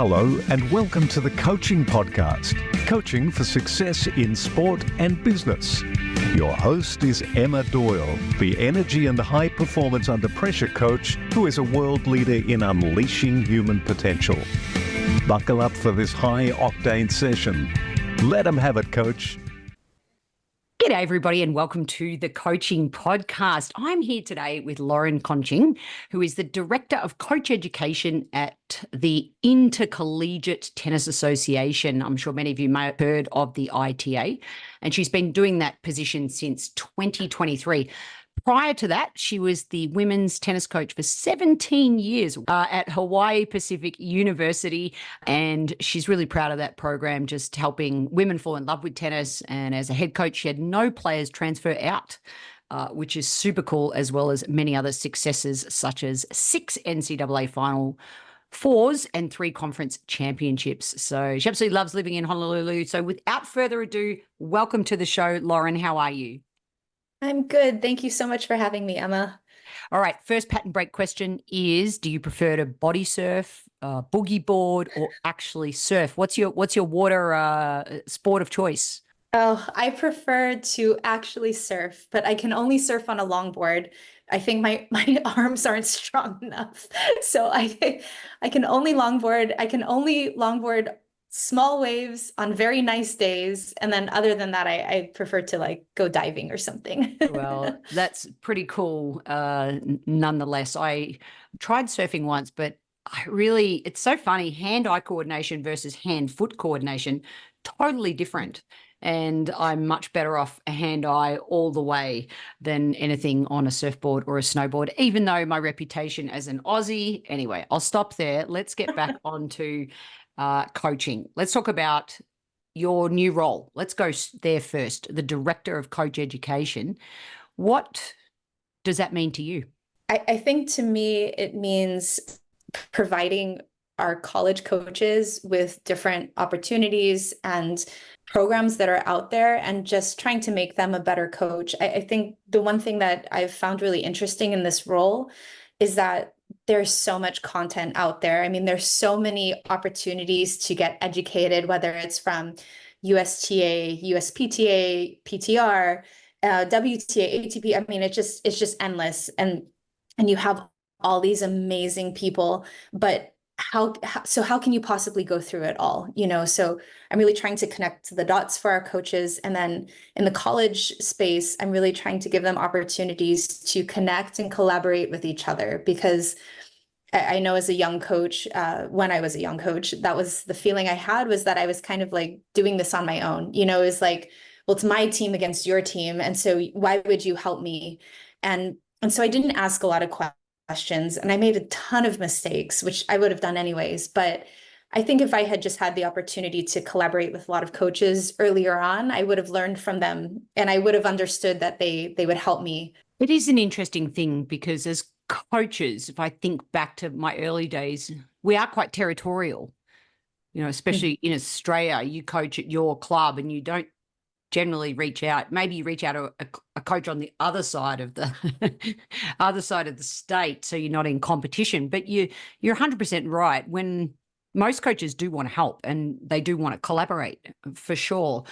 Hello and welcome to the Coaching Podcast, coaching for success in sport and business. Your host is Emma Doyle, the energy and high performance under pressure coach who is a world leader in unleashing human potential. Buckle up for this high octane session. Let them have it, coach. G'day, everybody, and welcome to the Coaching Podcast. I'm here today with Lauren Conching, who is the Director of Coach Education at the Intercollegiate Tennis Association. I'm sure many of you may have heard of the ITA, and she's been doing that position since 2023. Prior to that, she was the women's tennis coach for 17 years at Hawaii Pacific University, and she's really proud of that program, just helping women fall in love with tennis. And as a head coach, she had no players transfer out, which is super cool, as well as many other successes, such as 6 NCAA Final Fours and 3 conference championships. So she absolutely loves living in Honolulu. So without further ado, welcome to the show, Lauren. How are you? I'm good. Thank you so much for having me, Emma. All right. First pattern break question is, do you prefer to body surf, boogie board, or actually surf? What's your water sport of choice? Oh, I prefer to actually surf, but I can only surf on a longboard. I think my arms aren't strong enough. So I can only longboard. I can only longboard small waves on very nice days. And then other than that, I prefer to go diving or something. Well, that's pretty cool. Nonetheless, I tried surfing once, but it's so funny. Hand-eye coordination versus hand-foot coordination, totally different. And I'm much better off a hand-eye all the way than anything on a surfboard or a snowboard, even though my reputation as an Aussie. Anyway, I'll stop there. Let's get back onto coaching. Let's talk about your new role. Let's go there first, the Director of Coach Education. What does that mean to you? I think to me, it means providing our college coaches with different opportunities and programs that are out there and just trying to make them a better coach. I think the one thing that I've found really interesting in this role is that there's so much content out there. I mean, there's so many opportunities to get educated, whether it's from USTA, USPTA, PTR, WTA, ATP. I mean, it's just endless. And you have all these amazing people, but how can you possibly go through it all? So I'm really trying to connect the dots for our coaches. And then in the college space, I'm really trying to give them opportunities to connect and collaborate with each other, because I know as a young coach, when I was a young coach, that was the feeling I had, was that I was kind of like doing this on my own. It was like, well, it's my team against your team. And so why would you help me? And so I didn't ask a lot of questions, and I made a ton of mistakes, which I would have done anyways. But I think if I had just had the opportunity to collaborate with a lot of coaches earlier on, I would have learned from them, and I would have understood that they would help me. It is an interesting thing, because as coaches, if I think back to my early days, we are quite territorial, especially in Australia. You coach at your club and you don't generally reach out. Maybe you reach out to a coach on the other side of the state, so you're not in competition. But you're 100% right. When most coaches do want to help and they do want to collaborate, for sure.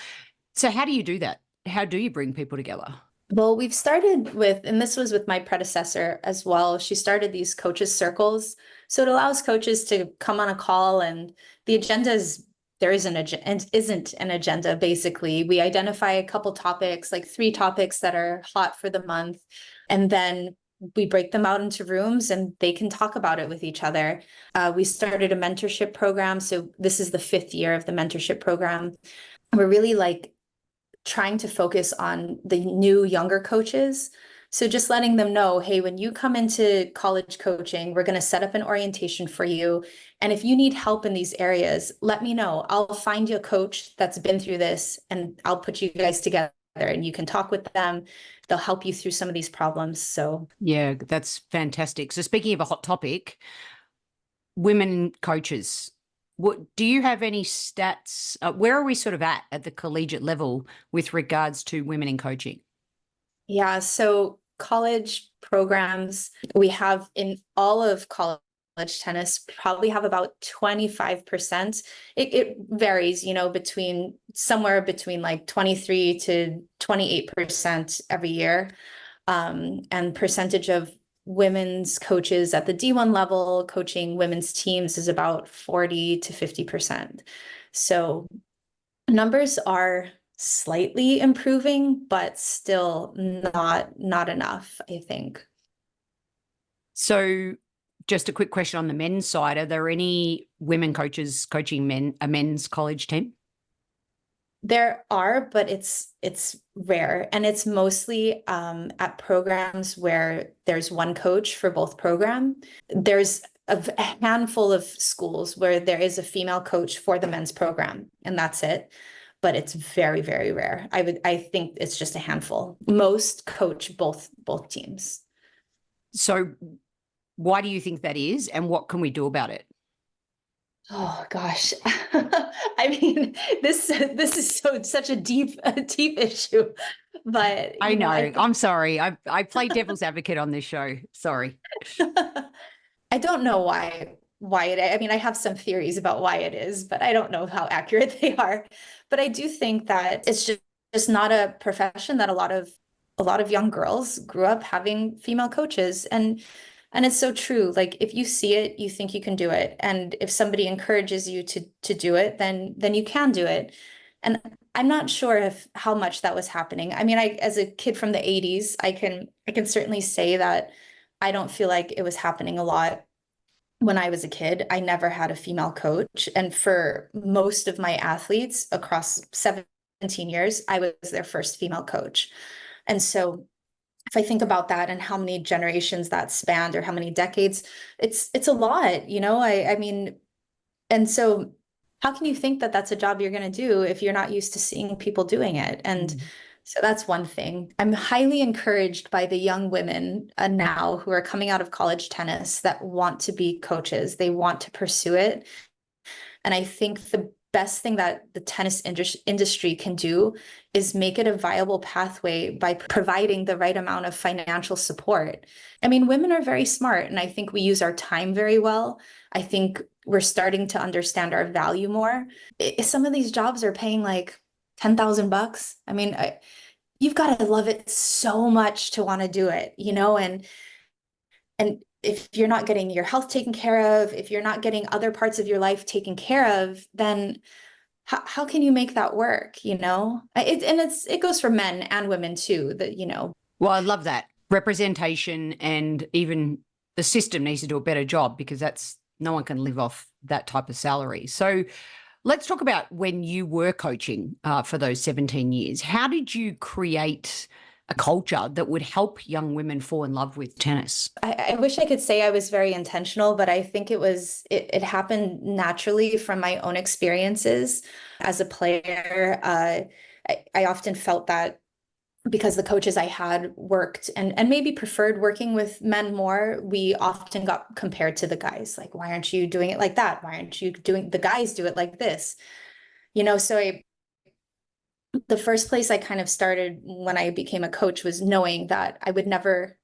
So how do you do that? How do you bring people together? Well, we've started with, and this was with my predecessor as well, she started these coaches circles. So it allows coaches to come on a call, and the agenda is, there isn't an agenda. Basically, we identify a couple topics, like 3 topics that are hot for the month, and then we break them out into rooms and they can talk about it with each other. We started a mentorship program. So this is the 5th year of the mentorship program. We're really trying to focus on the new younger coaches. So just letting them know, hey, when you come into college coaching, we're going to set up an orientation for you. And if you need help in these areas, let me know. I'll find you a coach that's been through this, and I'll put you guys together and you can talk with them. They'll help you through some of these problems. So yeah, that's fantastic. So speaking of a hot topic, women coaches, do you have any stats? Where are we sort of at the collegiate level with regards to women in coaching? Yeah, so college programs, we have in all of college tennis probably have about 25%. It varies, between somewhere between like 23 to 28% every year. And percentage of women's coaches at the D1 level coaching women's teams is about 40 to 50%. So numbers are slightly improving, but still not enough, I think. So just a quick question on the men's side. Are there any women coaches coaching a men's college team? There are, but it's rare, and it's mostly at programs where there's one coach for both program. There's a handful of schools where there is a female coach for the men's program, and that's it. But it's very, very rare. I think it's just a handful. Most coach both teams. So why do you think that is, and what can we do about it? Oh gosh. I mean, this is such a deep issue. But I know. I'm sorry. I play devil's advocate on this show. Sorry. I don't know why I mean, I have some theories about why it is, but I don't know how accurate they are. But I do think that it's just not a profession that a lot of young girls grew up having female coaches. And it's so true. Like if you see it, you think you can do it. And if somebody encourages you to do it, then you can do it. And I'm not sure how much that was happening. I mean, as a kid from the 80s, I can certainly say that I don't feel like it was happening a lot when I was a kid. I never had a female coach. And for most of my athletes across 17 years, I was their first female coach. And so if I think about that and how many generations that spanned or how many decades, it's a lot, I mean, and so how can you think that that's a job you're going to do if you're not used to seeing people doing it? And so that's one thing. I'm highly encouraged by the young women now who are coming out of college tennis that want to be coaches. They want to pursue it. And I think the best thing that the tennis industry can do is make it a viable pathway by providing the right amount of financial support. I mean, women are very smart, and I think we use our time very well. I think we're starting to understand our value more. Some of these jobs are paying like $10,000. I mean, you've got to love it so much to want to do it, and if you're not getting your health taken care of, if you're not getting other parts of your life taken care of, then how can you make that work? It goes for men and women too, Well, I love that representation, and even the system needs to do a better job, because no one can live off that type of salary. So let's talk about when you were coaching for those 17 years. How did you create a culture that would help young women fall in love with tennis? I wish I could say I was very intentional, but I think it happened naturally from my own experiences as a player. I often felt that because the coaches I had worked and maybe preferred working with men more, we often got compared to the guys. Like, why aren't you doing it like that? Why aren't you the guys do it like this? So the first place I kind of started when I became a coach was knowing that I would never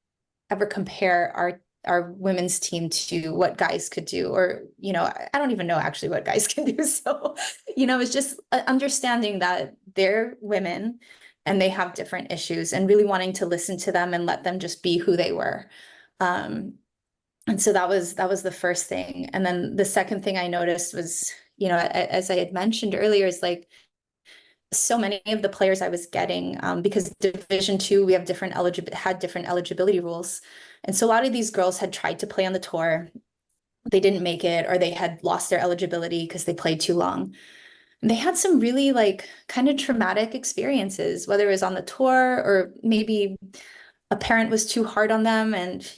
ever compare our women's team to what guys could do, or I don't even know actually what guys can do. So it's just understanding that they're women and they have different issues, and really wanting to listen to them and let them just be who they were. And so that was the first thing. And then the second thing I noticed was, as I had mentioned earlier, is like so many of the players I was getting, because Division II, we have had different eligibility rules. And so a lot of these girls had tried to play on the tour. They didn't make it, or they had lost their eligibility because they played too long. And they had some really kind of traumatic experiences, whether it was on the tour or maybe a parent was too hard on them. And,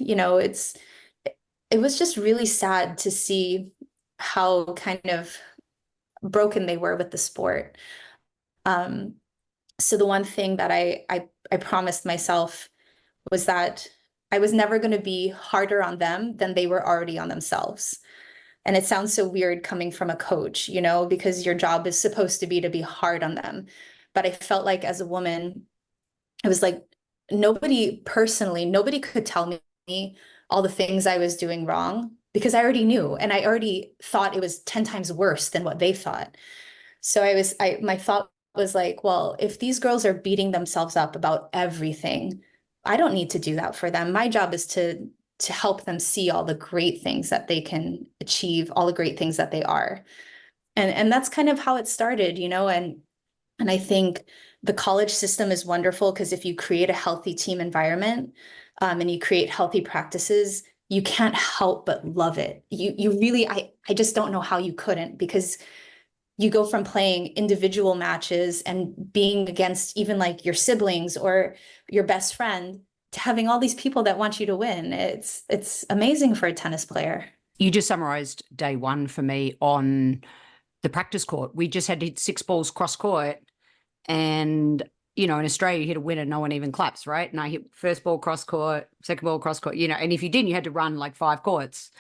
it was just really sad to see how kind of broken they were with the sport. So the one thing that I promised myself was that I was never going to be harder on them than they were already on themselves. And it sounds so weird coming from a coach, because your job is supposed to be hard on them. But I felt like as a woman, it was like nobody could tell me all the things I was doing wrong. because I already knew and I already thought it was 10 times worse than what they thought. So my thought was like, well, if these girls are beating themselves up about everything, I don't need to do that for them. My job is to help them see all the great things that they can achieve, all the great things that they are. And that's kind of how it started, and I think the college system is wonderful because if you create a healthy team environment, and you create healthy practices, you can't help but love it. You really, I just don't know how you couldn't, because you go from playing individual matches and being against even like your siblings or your best friend to having all these people that want you to win. It's amazing for a tennis player. You just summarized day one for me on the practice court. We just had to hit 6 balls cross court, and in Australia you hit a winner, no one even claps, right? And I hit first ball cross court, second ball cross court, and if you didn't, you had to run like 5 courts.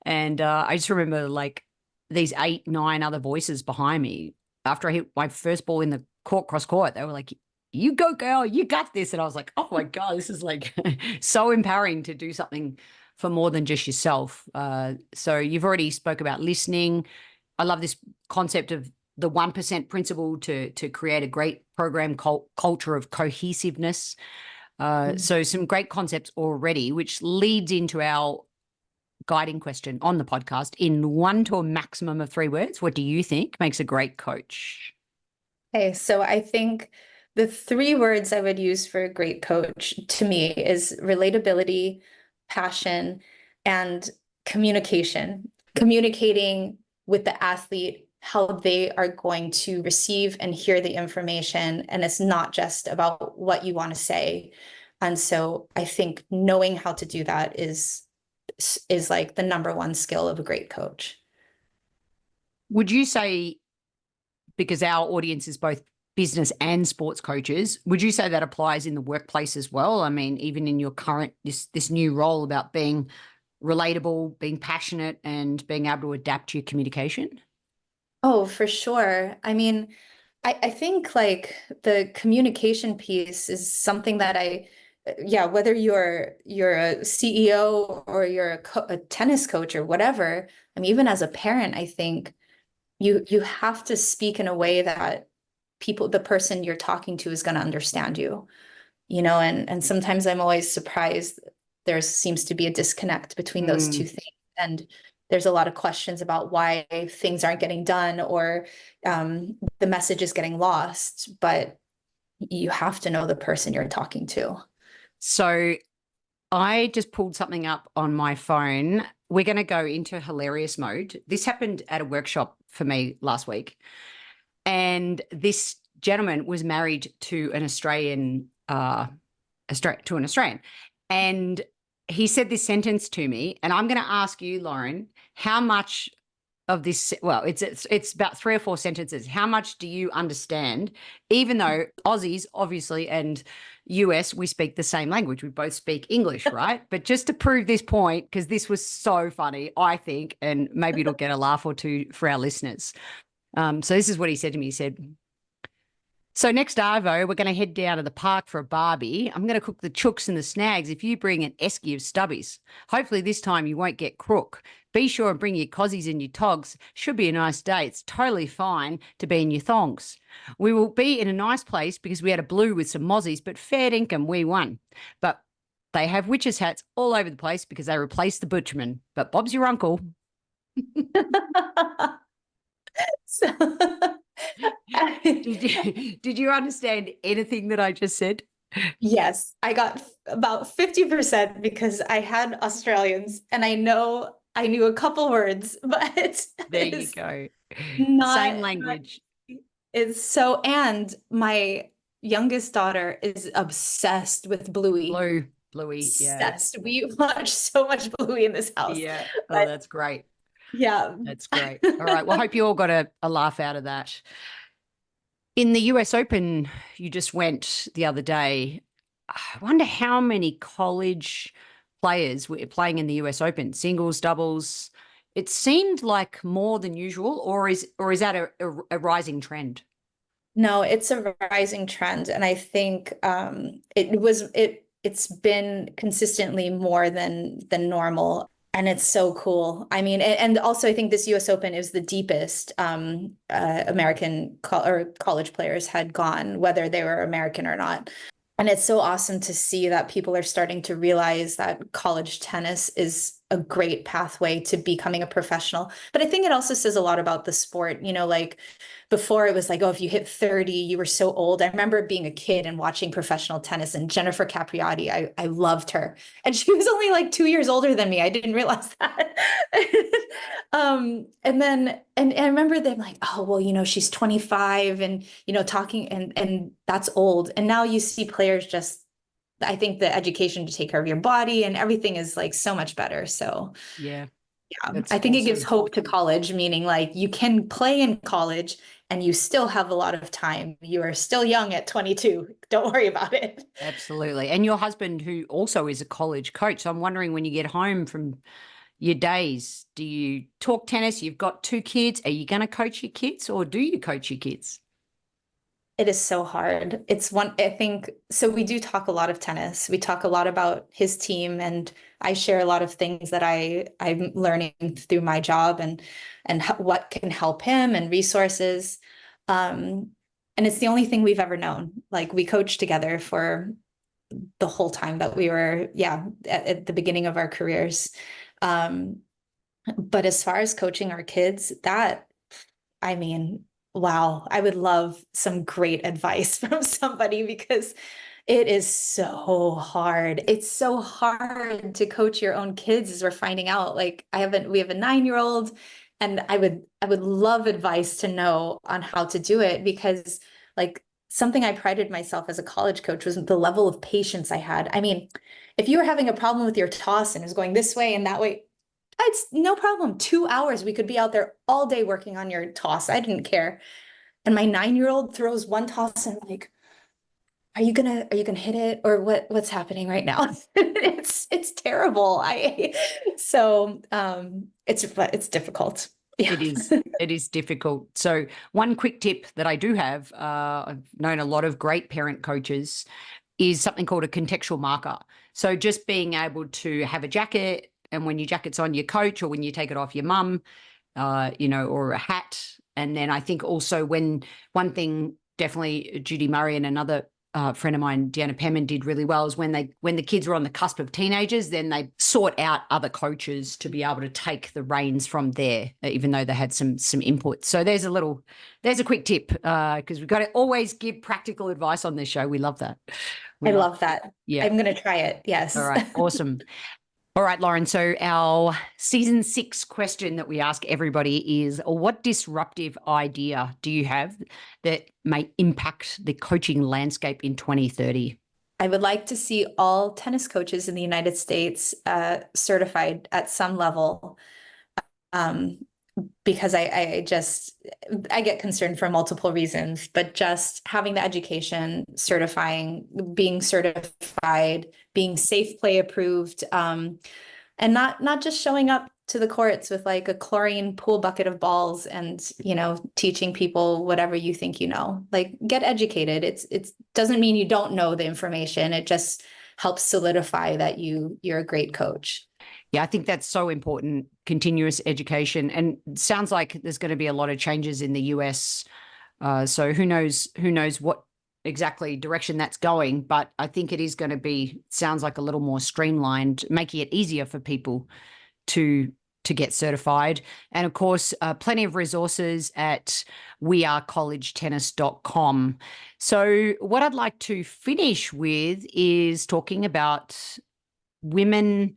And I just remember like these 8, 9 other voices behind me. After I hit my first ball in the court cross court, they were like, "You go, girl, you got this." And I was like, "Oh my God, this is like so empowering to do something for more than just yourself." So you've already spoke about listening. I love this concept of the 1% principle to create a great program culture of cohesiveness. So some great concepts already, which leads into our guiding question on the podcast. In 1 to a maximum of 3 words, what do you think makes a great coach? Okay, so I think the 3 words I would use for a great coach to me is relatability, passion, and communication. Communicating with the athlete how they are going to receive and hear the information, and it's not just about what you want to say. And so I think knowing how to do that is like the number 1 skill of a great coach. Would you say, because our audience is both business and sports coaches, would you say that applies in the workplace as well? I mean, even in your current, this new role about being relatable, being passionate, and being able to adapt to your communication? Oh, for sure. I mean, I think like the communication piece is something that yeah, whether you're a CEO or you're a tennis coach or whatever, I mean, even as a parent, I think you have to speak in a way that the person you're talking to is going to understand you, and sometimes I'm always surprised there seems to be a disconnect between those two things. And there's a lot of questions about why things aren't getting done or the message is getting lost, but you have to know the person you're talking to. So I just pulled something up on my phone. We're going to go into hilarious mode. This happened at a workshop for me last week. And this gentleman was married to an Australian, And he said this sentence to me, and I'm going to ask you, Lauren, how much of this, well, it's about 3 or 4 sentences. How much do you understand? Even though Aussies, obviously, and US, we speak the same language. We both speak English, right? But just to prove this point, because this was so funny, I think, and maybe it'll get a laugh or two for our listeners. So this is what he said to me. He said, "So next Arvo, we're going to head down to the park for a barbie. I'm going to cook the chooks and the snags if you bring an esky of stubbies. Hopefully this time you won't get crook. Be sure and bring your cozies and your togs. Should be a nice day. It's totally fine to be in your thongs. We will be in a nice place because we had a blue with some mozzies, but fair dinkum, we won. But they have witches' hats all over the place because they replaced the butcherman. But Bob's your uncle." So, Did you understand anything that I just said? yes, I got about 50% because I had Australians and I knew a couple words, but There you go. not Same language. It's so, and my youngest daughter is obsessed with Bluey. Bluey, yeah. Obsessed. We watch so much Bluey in this house. Yeah. Oh, But that's great. yeah. That's great. All right. Well, I hope you all got a laugh out of that. In the US Open, you just went the other day. I wonder how many college players were playing in the US Open, singles, doubles. It seemed like more than usual, or is that a rising trend? No, it's a rising trend, and I think it's been consistently more than normal. And it's so cool. I mean, and also I think this US Open is the deepest American college players had gone, whether they were American or not. And it's so awesome to see that people are starting to realize that college tennis is a great pathway to becoming a professional. But I think it also says a lot about the sport. Like before it was like, oh, if you hit 30, you were so old. I remember being a kid and watching professional tennis, and Jennifer Capriati, I loved her. And she was only like 2 years older than me. I didn't realize that. And I remember them like, oh, well, she's 25 and, talking and that's old. And now you see players just, I think the education to take care of your body and everything is like so much better. So Yeah, yeah, that's I think it gives awesome. hope to college, meaning like you can play in college and you still have a lot of time. You are still young at 22. Don't worry about it. Absolutely. And your husband, who also is a college coach, so I'm wondering, when you get home from your days, do you talk tennis? You've got 2 kids. Are you going to coach your kids, or do you coach your kids? It is so hard. I think, so we do talk a lot of tennis. We talk a lot about his team, and I share a lot of things that I'm learning through my job and what can help him and resources. And it's the only thing we've ever known. Like we coached together for the whole time that we were, yeah, at the beginning of our careers. Um, but as far as coaching our kids, I mean, wow, I would love some great advice from somebody because it is so hard. It's so hard to coach your own kids, as we're finding out. Like we have a 9-year-old, and I would love advice to know on how to do it, because like something I prided myself as a college coach was the level of patience I had. I mean, if you were having a problem with your toss and it was going this way and that way, it's no problem. 2 hours, we could be out there all day working on your toss. I didn't care. And my 9-year-old throws one toss and I'm like, are you gonna hit it, or what's happening right now? It's terrible. It's difficult. Yeah. It is. It is difficult. So one quick tip that I do have, I've known a lot of great parent coaches, is something called a contextual marker. So just being able to have a jacket, and when your jacket's on your coach, or when you take it off your mum, or a hat. And then I think also, when one thing definitely Judy Murray and another friend of mine, Deanna Penman, did really well, is when the kids were on the cusp of teenagers, then they sought out other coaches to be able to take the reins from there, even though they had some input. So there's a quick tip, because we've got to always give practical advice on this show. We love that. I love that. Yeah. I'm going to try it. Yes. All right. Awesome. All right, Lauren. So our season 6 question that we ask everybody is, what disruptive idea do you have that may impact the coaching landscape in 2030? I would like to see all tennis coaches in the United States certified at some level, because I get concerned for multiple reasons, but just having the education, being certified, being safe play approved, and not just showing up to the courts with like a chlorine pool bucket of balls and teaching people whatever you think like get educated. It doesn't mean you don't know the information. It just helps solidify that you're a great coach. Yeah, I think that's so important, continuous education. And it sounds like there's going to be a lot of changes in the US. So who knows what exactly direction that's going. But I think it is going to sounds like a little more streamlined, making it easier for people to get certified. And of course, plenty of resources at wearecollegetennis.com. So what I'd like to finish with is talking about women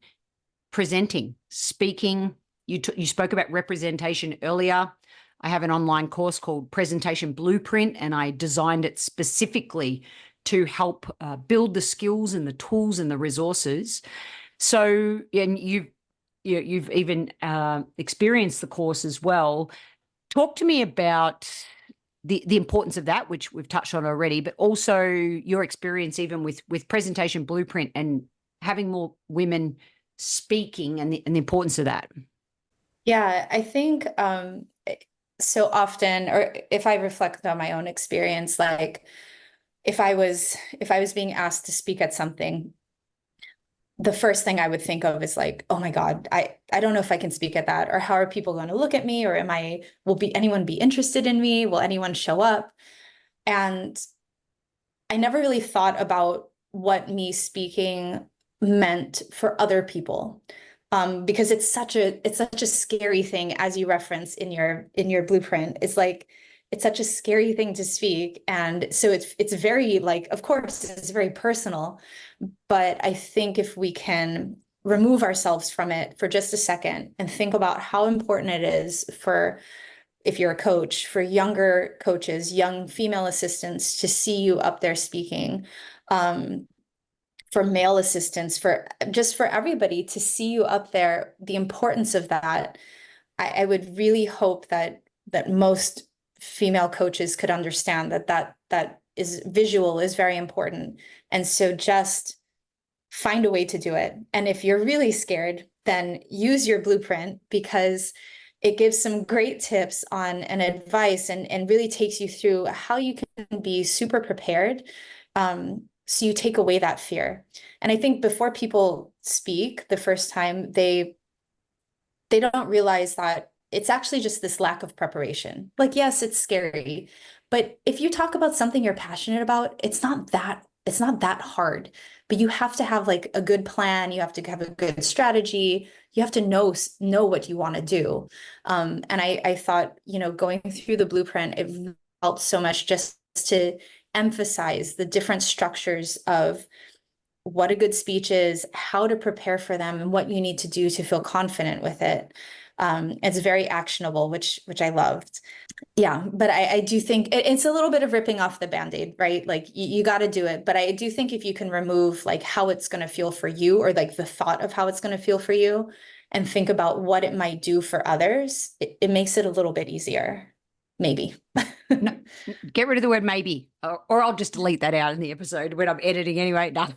presenting, speaking. You spoke about representation earlier. I have an online course called Presentation Blueprint, and I designed it specifically to help build the skills and the tools and the resources. So, and you've even experienced the course as well. Talk to me about the importance of that, which we've touched on already, but also your experience even with Presentation Blueprint and having more women speaking and the importance of that. Yeah, I think so often, or if I reflect on my own experience, like if I was being asked to speak at something, the first thing I would think of is like, oh my God, I don't know if I can speak at that, or how are people going to look at me, or will anyone be interested in me? Will anyone show up? And I never really thought about what me speaking meant for other people. Because it's such a scary thing, as you reference in your blueprint. It's like it's such a scary thing to speak. And so it's very, like, of course, it's very personal. But I think if we can remove ourselves from it for just a second and think about how important it is for, if you're a coach, for younger coaches, young female assistants to see you up there speaking, for male assistants, for everybody to see you up there, the importance of that. I would really hope that most female coaches could understand that is visual is very important. And so just find a way to do it. And if you're really scared, then use your blueprint, because it gives some great tips on and advice, and really takes you through how you can be super prepared. So you take away that fear. And I think before people speak the first time, they don't realize that it's actually just this lack of preparation. Like, yes, it's scary, but if you talk about something you're passionate about, it's not that hard. But you have to have like a good plan. You have to have a good strategy. You have to know what you want to do. And I thought, going through the blueprint, it helped so much just to emphasize the different structures of what a good speech is, how to prepare for them, and what you need to do to feel confident with it. It's very actionable, which I loved. Yeah, but I do think it's a little bit of ripping off the Band-Aid, right? Like you got to do it. But I do think if you can remove like how it's going to feel for you, or like the thought of how it's going to feel for you, and think about what it might do for others, it makes it a little bit easier, maybe. No, get rid of the word maybe, or I'll just delete that out in the episode when I'm editing anyway. No.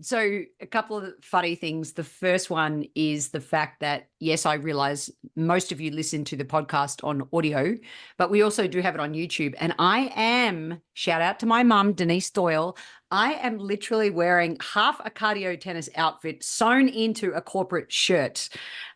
So a couple of funny things. The first one is the fact that, yes, I realize most of you listen to the podcast on audio, but we also do have it on YouTube. And shout out to my mum, Denise Doyle, I am literally wearing half a cardio tennis outfit sewn into a corporate shirt.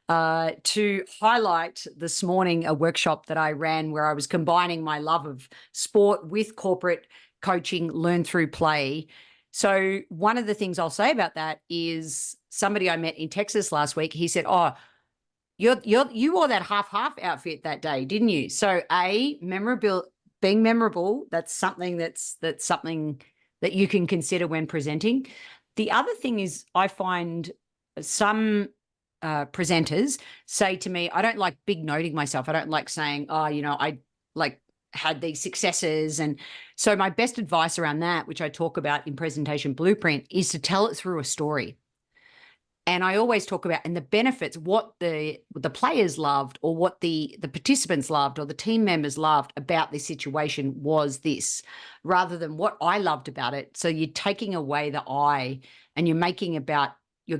To highlight this morning a workshop that I ran where I was combining my love of sport with corporate coaching, learn through play. So one of the things I'll say about that is somebody I met in Texas last week, he said, "Oh, you wore that half outfit that day, didn't you?" So being memorable, that's something that you can consider when presenting. The other thing is I find some presenters say to me, I don't like big noting myself. I don't like saying, I like had these successes. And so my best advice around that, which I talk about in Presentation Blueprint, is to tell it through a story. And I always talk about, and the benefits, what the players loved, or what the participants loved, or the team members loved about this situation was this, rather than what I loved about it. So you're taking away the I, and you're making about you're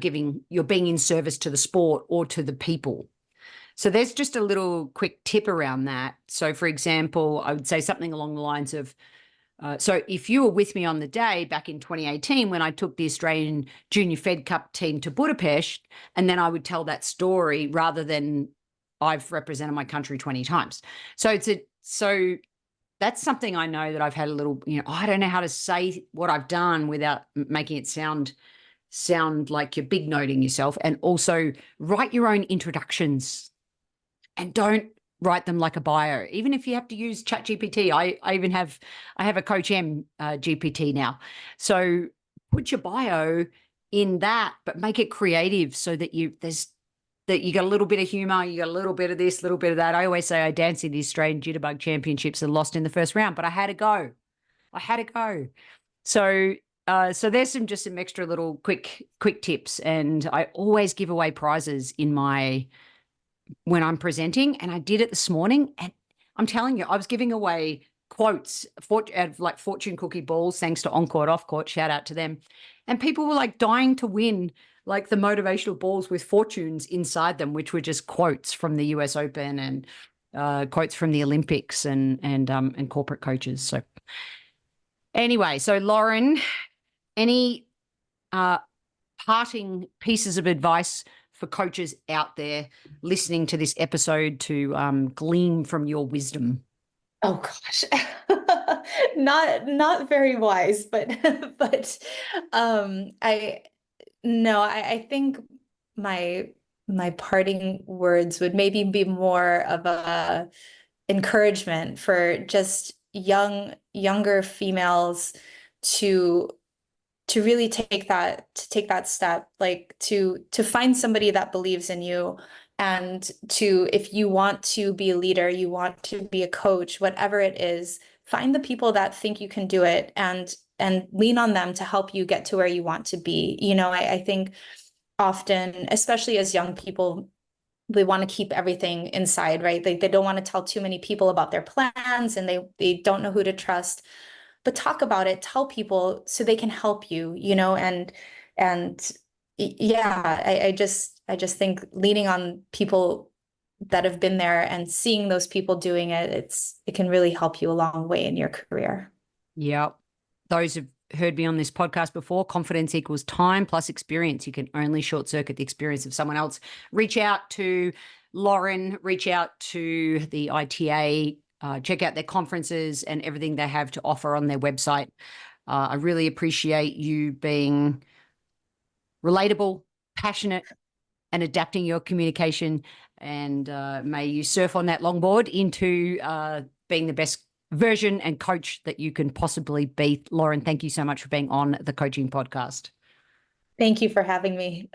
being in service to the sport or to the people. So there's just a little quick tip around that. So for example, I would say something along the lines of, so if you were with me on the day back in 2018 when I took the Australian Junior Fed Cup team to Budapest, and then I would tell that story rather than I've represented my country 20 times. So that's something I know that I've had a little, I don't know how to say what I've done without making it sound like you're big noting yourself. And also write your own introductions, and don't write them like a bio. Even if you have to use ChatGPT, I have a Coach M GPT now. So put your bio in that, but make it creative so that you got a little bit of humor, you got a little bit of this, a little bit of that. I always say I danced in the Australian Jitterbug Championships and lost in the first round, but I had to go. So there's some extra little quick tips. And I always give away prizes when I'm presenting, and I did it this morning. And I'm telling you, I was giving away quotes like fortune cookie balls, thanks to On Court, Off Court, shout out to them. And people were like dying to win like the motivational balls with fortunes inside them, which were just quotes from the US Open and quotes from the Olympics and corporate coaches. So anyway, so Lauren, any parting pieces of advice for coaches out there listening to this episode to glean from your wisdom? Oh gosh, not very wise, but but I no, I think my my parting words would maybe be more of a encouragement for just younger females to really take that step, like to find somebody that believes in you, and to, if you want to be a leader, you want to be a coach, whatever it is, find the people that think you can do it, and lean on them to help you get to where you want to be. I think often, especially as young people, they want to keep everything inside, right? They don't want to tell too many people about their plans, and they don't know who to trust. But talk about it, tell people so they can help you, and yeah, I just think leaning on people that have been there and seeing those people doing it, it can really help you a long way in your career. Yeah. Those who've heard me on this podcast before, confidence equals time plus experience. You can only short circuit the experience of someone else. Reach out to Lauren, reach out to the ITA, check out their conferences and everything they have to offer on their website. I really appreciate you being relatable, passionate, and adapting your communication. And may you surf on that longboard into being the best version and coach that you can possibly be. Lauren, thank you so much for being on the Coaching Podcast. Thank you for having me.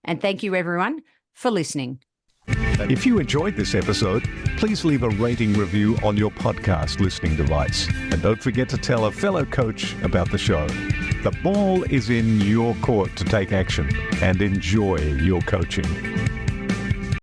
And thank you, everyone, for listening. If you enjoyed this episode, please leave a rating review on your podcast listening device. And don't forget to tell a fellow coach about the show. The ball is in your court to take action and enjoy your coaching.